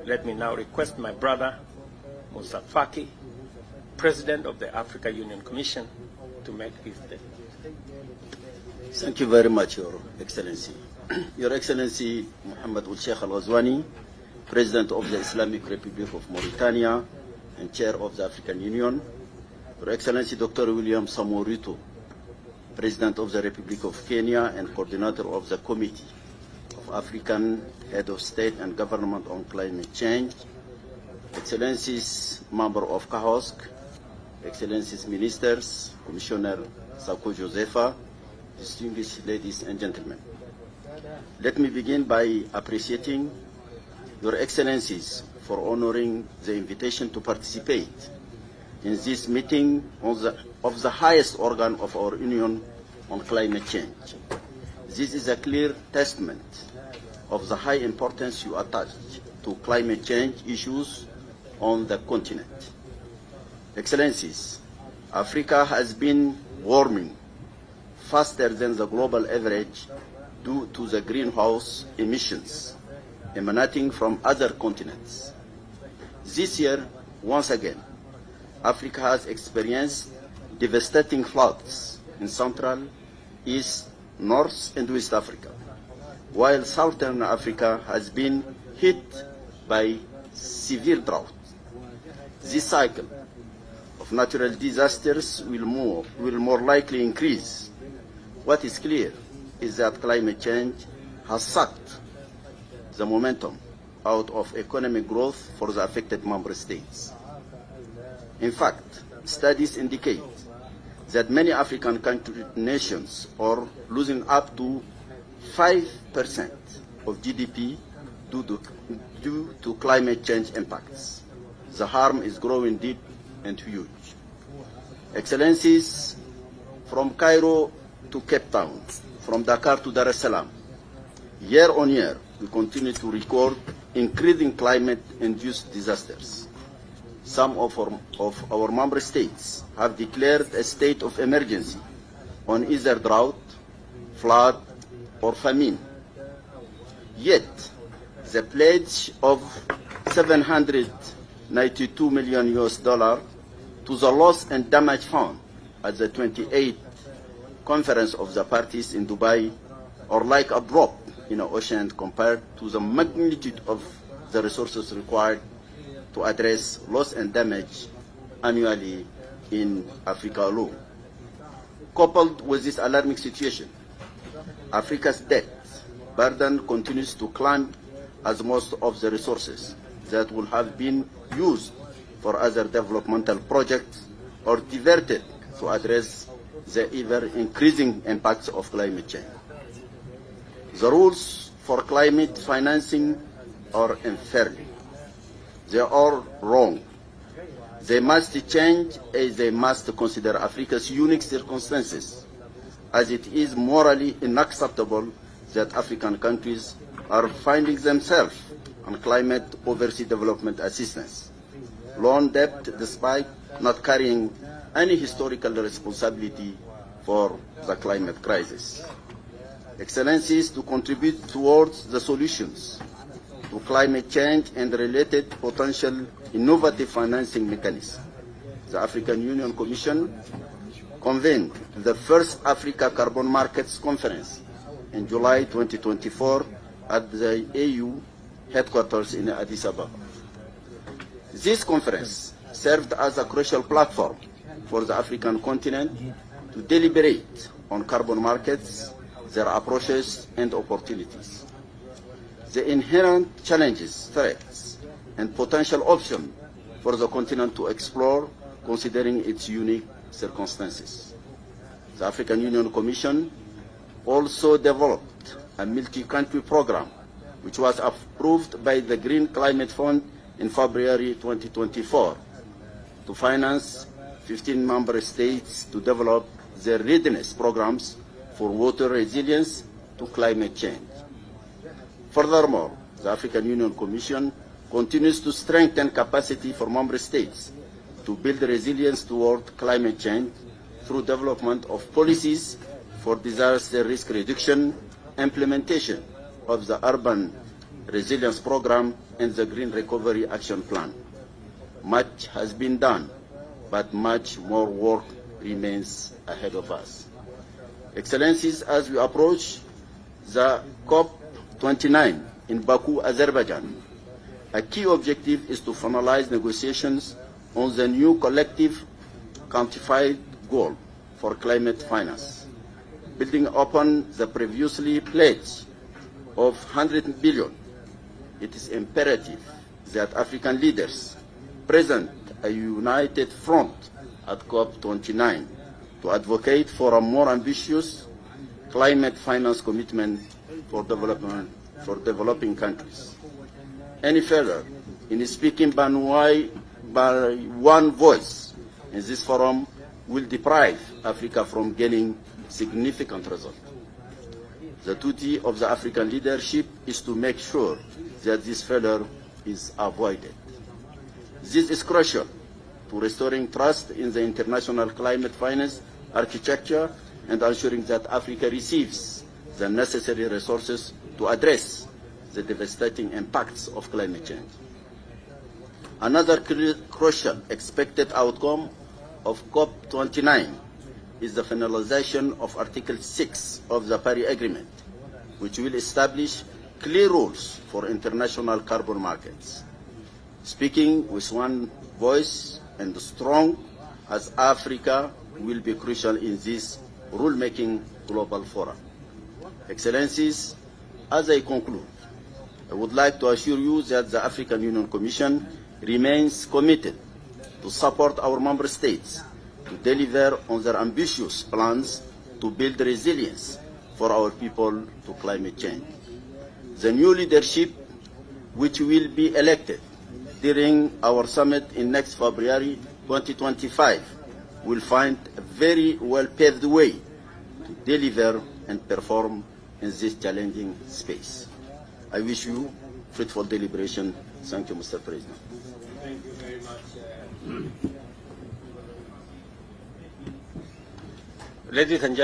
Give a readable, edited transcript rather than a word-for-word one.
Let me now request my brother, Musa Faki, President of the Africa Union Commission, to make his statement. Thank you very much, Your Excellency. Your Excellency, Mohammed Ould Sheikh Al-Ghazouani, President of the Islamic Republic of Mauritania and Chair of the African Union. Your Excellency, Dr. William Samoei Ruto, President of the Republic of Kenya and Coordinator of the Committee of African Head of State and Government on Climate Change. Excellencies, Member of CAHOSC, Excellencies, Ministers, Commissioner Sako Josefa, distinguished ladies and gentlemen. Let me begin by appreciating Your Excellencies for honoring the invitation to participate in this meeting of the highest organ of our Union on climate change. This is a clear testament of the high importance you attach to climate change issues on the continent. Excellencies, Africa has been warming faster than the global average due to the greenhouse emissions emanating from other continents. This year, once again, Africa has experienced devastating floods in Central, East, North, and West Africa, while Southern Africa has been hit by severe drought. This cycle of natural disasters will more likely increase. What is clear is that climate change has sucked the momentum out of economic growth for the affected member states. In fact, studies indicate that many African nations are losing up to 5% of GDP due to climate change impacts. The harm is growing deep and huge. Excellencies, from Cairo to Cape Town, from Dakar to Dar es Salaam, year on year, we continue to record increasing climate-induced disasters. Some of our member states have declared a state of emergency on either drought, flood, or famine. Yet, the pledge of $792 million to the Loss and Damage Fund at the 28th Conference of the Parties in Dubai are like a drop in the ocean compared to the magnitude of the resources required to address loss and damage annually in Africa alone. Coupled with this alarming situation, Africa's debt burden continues to climb as most of the resources that would have been used for other developmental projects are diverted to address the ever-increasing impacts of climate change. The rules for climate financing are unfair. They are wrong. They must change as they must consider Africa's unique circumstances, as it is morally unacceptable that African countries are finding themselves on climate overseas development assistance, loan debt despite not carrying any historical responsibility for the climate crisis. Excellencies, to contribute towards the solutions to climate change and related potential innovative financing mechanisms, the African Union Commission convened the first Africa Carbon Markets Conference in July 2024 at the AU headquarters in Addis Ababa. This conference served as a crucial platform for the African continent to deliberate on carbon markets, their approaches and opportunities, the inherent challenges, threats, and potential options for the continent to explore, considering its unique circumstances. The African Union Commission also developed a multi-country program which was approved by the Green Climate Fund in February 2024 to finance 15 member states to develop their readiness programs for water resilience to climate change. Furthermore, the African Union Commission continues to strengthen capacity for member states to build resilience toward climate change through development of policies for disaster risk reduction, implementation of the urban Resilience Program, and the Green Recovery Action Plan. Much has been done, but much more work remains ahead of us. Excellencies, as we approach the COP29 in Baku, Azerbaijan, a key objective is to finalize negotiations on the new collective quantified goal for climate finance. Building upon the previously pledge of 100 billion, it is imperative that African leaders present a united front at COP29 to advocate for a more ambitious climate finance commitment for developing countries. Any failure in speaking by one voice in this forum will deprive Africa from gaining significant results. The duty of the African leadership is to make sure that this failure is avoided. This is crucial to restoring trust in the international climate finance architecture and ensuring that Africa receives the necessary resources to address the devastating impacts of climate change. Another crucial expected outcome of COP29 is the finalization of Article 6 of the Paris Agreement, which will establish clear rules for international carbon markets. Speaking with one voice and strong as Africa will be crucial in this rule-making global forum. Excellencies, as I conclude, I would like to assure you that the African Union Commission remains committed to support our member states to deliver on their ambitious plans to build resilience for our people to climate change. The new leadership, which will be elected during our summit in next February 2025, will find a very well-paved way to deliver and perform in this challenging space. I wish you fruitful deliberation. Thank you, Mr. President. Thank you very much. Ladies and gentlemen,